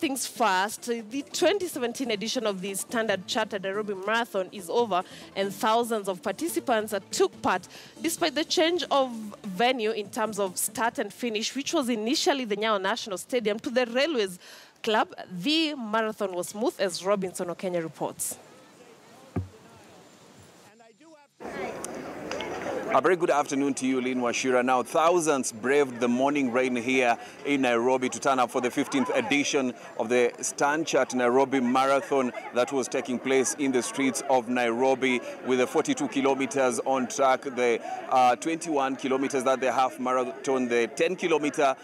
things first, the 2017 edition of the Stanchart Nairobi Marathon is over, and thousands of participants took part, despite the change of venue in terms of start and finish, which was initially the Nyayo National Stadium, to the Railways Club. The marathon was smooth, as Robinson Okenya reports. A very good afternoon to you, Lynn Washira. Now, thousands braved the morning rain here in Nairobi to turn up for the 15th edition of the Stanchart Nairobi Marathon that was taking place in the streets of Nairobi, with the 42 kilometers on track, the 21 kilometers that the half marathon, the 10-kilometer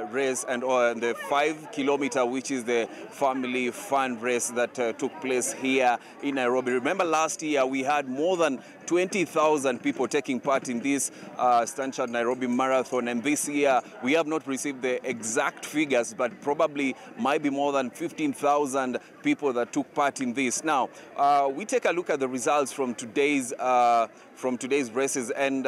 race, and the 5-kilometer, which is the family fun race that took place here in Nairobi. Remember, last year we had more than 20,000 people taking part in this Stanchart Nairobi Marathon, and this year we have not received the exact figures, but probably might be more than 15,000 people that took part in this. Now, we take a look at the results from today's races, and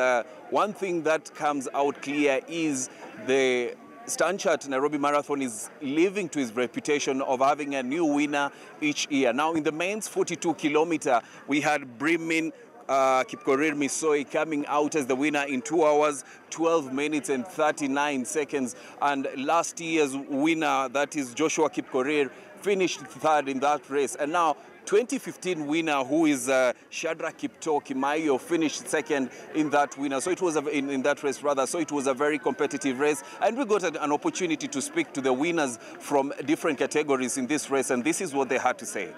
one thing that comes out clear is the Stanchart Nairobi Marathon is living to its reputation of having a new winner each year. Now, in the men's 42-kilometer, we had Brimin Kipkorir Misoi coming out as the winner in 2 hours, 12 minutes and 39 seconds. And last year's winner, that is Joshua Kipkorir, finished third in that race. And now 2015 winner, who is Shadrach Kipto Kimaio, finished second in that winner. So it was in that race rather. So it was a very competitive race, and we got an opportunity to speak to the winners from different categories in this race, and this is what they had to say.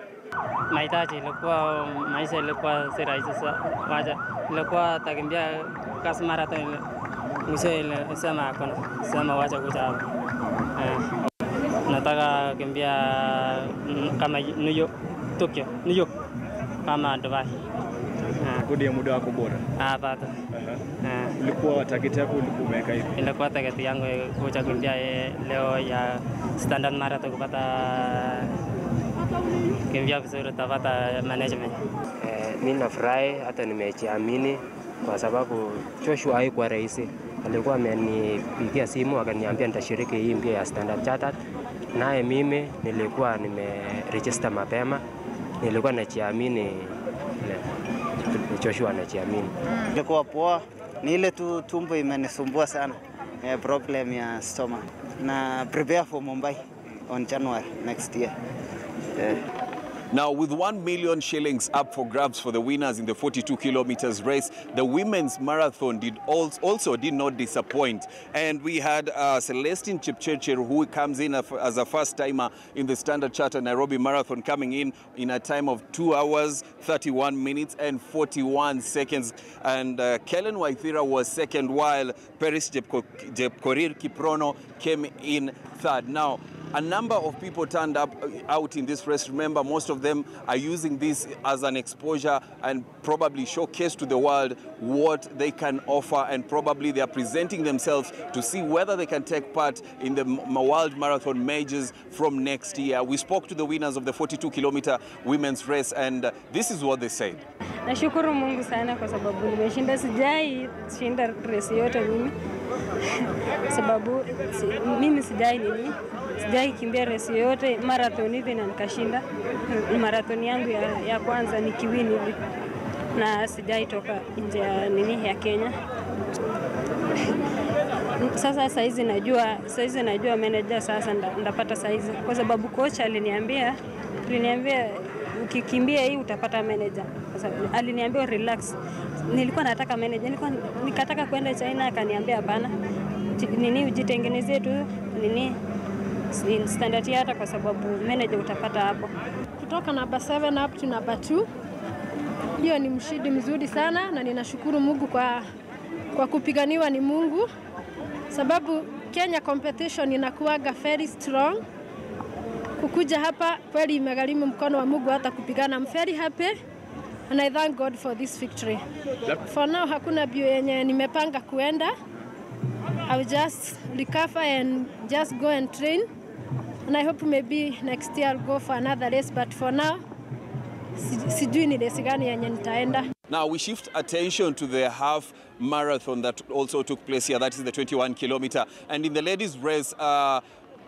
Mahitaji ilikuwa maisha ilikuwa si rahisi waja, ilikuwa takimbia kasi marathon mwisho ilisema hakuna, sema wacha kuja hapa. Nataka kimbia kama New York, Tokyo, New York kama Dubai. Kodi ya muda wako bora? Bado. Ilikuwa target yako, ulikuwa umeweka hivi? Ilikuwa target yangu kuja kimbia leo ya Standard Marathon kupata kimbia vizuri, tapata management. Mimi nafurahi, hata nimejiamini kwa sababu Joshua haikuwa rahisi. Alikuwa amenipigia simu akaniambia nitashiriki hii mbio ya Standard Chartered, naye mimi nilikuwa nimeregister mapema, nilikuwa najiamini, Joshua anajiamini. Ilikuwa poa, ni ile tu tumbo imenisumbua sana, problem ya stomach, na prepare for Mumbai on January next year. Now, with 1 million shillings up for grabs for the winners in the 42 kilometers race, the women's marathon also did not disappoint. And we had Celestine Chepchirchir, who comes in as a first-timer in the Stanchart Nairobi Marathon, coming in a time of 2 hours, 31 minutes and 41 seconds. And Kellen Waithira was second, while Peris Jepkorir Kiprono came in third. Now, a number of people turned out in this race. Remember, most of them are using this as an exposure and probably showcase to the world what they can offer, and probably they are presenting themselves to see whether they can take part in the World Marathon majors from next year. We spoke to the winners of the 42-kilometer women's race, and this is what they said. Nashukuru Mungu sana kwa sababu nimeshinda, sijai shinda race yote mimi. Sababu mimi sijai kimbia race yote marathon hivi na nikashinda. Marathon yangu ya kwanza ni kiwini hivi, na sijai toka nje ya Kenya. Sasa saizi najua manager, sasa ndapata saizi, kwa sababu coach aliniambia ukikimbia hii utapata manager. Aliniambia relax. Nilikuwa nataka manager, nikataka kwenda China, akaniambia hapana, ujitengenezee tu standard hata, kwa sababu manager utapata hapo. Kutoka number 7 up to number 2, hiyo ni mshindi mzuri sana, na ninashukuru Mungu kwa kupiganiwa ni Mungu, sababu Kenya competition inakuwaga very strong. Kukuja hapa kweli imegharimu mkono wa Mungu hata kupigana. I'm very happy and I thank God for this victory. For now hakuna bio yenye nimepanga kuenda. I will just recover and just go and train, and I hope maybe next year I'll go for another race, but for now sijui ni race gani yenye nitaenda. Now we shift attention to the half marathon that also took place here. That is the 21 kilometer. And in the ladies race,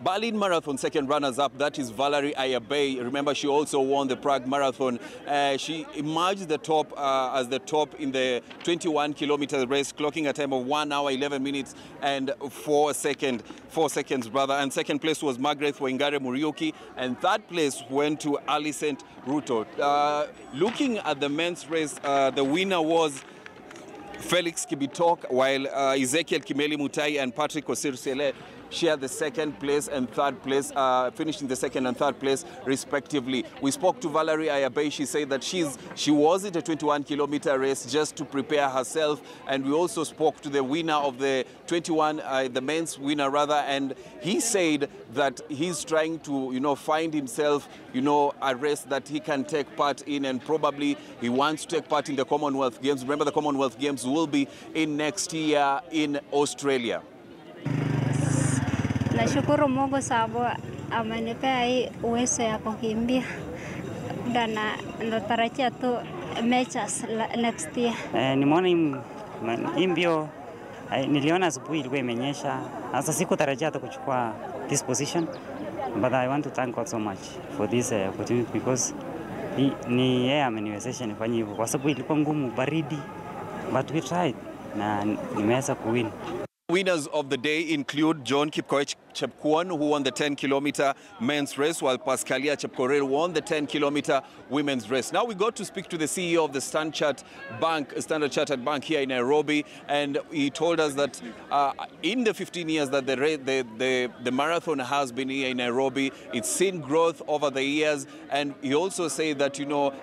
Berlin Marathon second runners-up, that is Valerie Ayabe. Remember, she also won the Prague Marathon. She emerged the top as the top in the 21-kilometer race, clocking a time of 1 hour, 11 minutes and 4 seconds. And second place was Margaret Wengare Muriuki, and third place went to Alicent Ruto. Looking at the men's race, the winner was Felix Kibitok, while Ezekiel Kimeli Mutai and Patrick Osir-Sele shared the second place and third place, finishing the second and third place respectively. We spoke to Valerie Ayabe. She said that she was in a 21-kilometer race just to prepare herself, and we also spoke to the winner of the 21, the men's winner rather, and he said that he's trying to, find himself, a race that he can take part in, and probably he wants to take part in the Commonwealth Games. Remember, the Commonwealth Games will be in next year in Australia. Nashukuru Mungu sababu amenipea hii uwezo ya kukimbia na natarajia tu matches next year. Nimeona hii mbio niliona asubuhi ilikuwa imenyesha. Sasa sikutarajia hata kuchukua this position, but I want to thank God so much for this opportunity because ni yeye ameniwezesha nifanye hivyo kwa sababu ilikuwa ngumu, baridi, but we tried na nimeweza kuwin. Winners of the day include John Kipkoech Chepkwon, who won the 10-kilometer men's race, while Pascalia Chepkorel won the 10-kilometer women's race. Now we got to speak to the CEO of the Stanchart Chartered Bank here in Nairobi, and he told us that in the 15 years that the marathon has been here in Nairobi, it's seen growth over the years, and he also said that,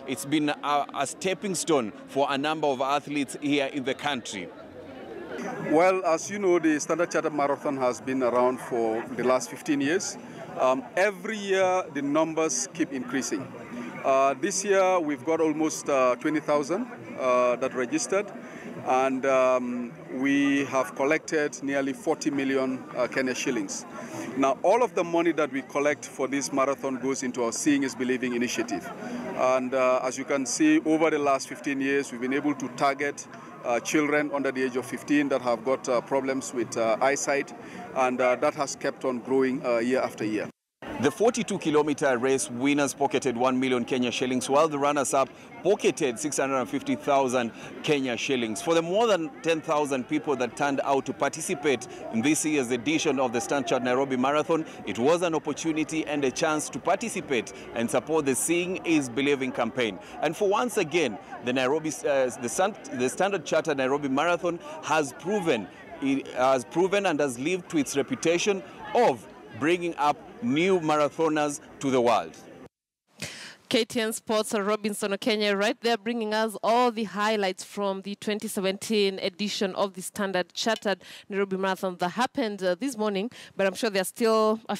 it's been a stepping stone for a number of athletes here in the country. Well, as you know, the Stanchart Marathon has been around for the last 15 years. Every year, the numbers keep increasing. This year, we've got almost 20,000 that registered, and we have collected nearly 40 million Kenya shillings. Now, all of the money that we collect for this marathon goes into our Seeing is Believing initiative. And as you can see, over the last 15 years, we've been able to target children under the age of 15 that have got problems with eyesight, and that has kept on growing year after year. The 42-kilometer race winners pocketed 1 million Kenya shillings, while the runners-up pocketed 650,000 Kenya shillings. For the more than 10,000 people that turned out to participate in this year's edition of the Stanchart Nairobi Marathon, it was an opportunity and a chance to participate and support the Seeing is Believing campaign. And for once again, the Standard Chartered Nairobi Marathon has proven and has lived to its reputation of bringing up new marathoners to the world. KTN Sports Robinson Okenya right there bringing us all the highlights from the 2017 edition of the Standard Chartered Nairobi Marathon that happened this morning, but I'm sure there are still a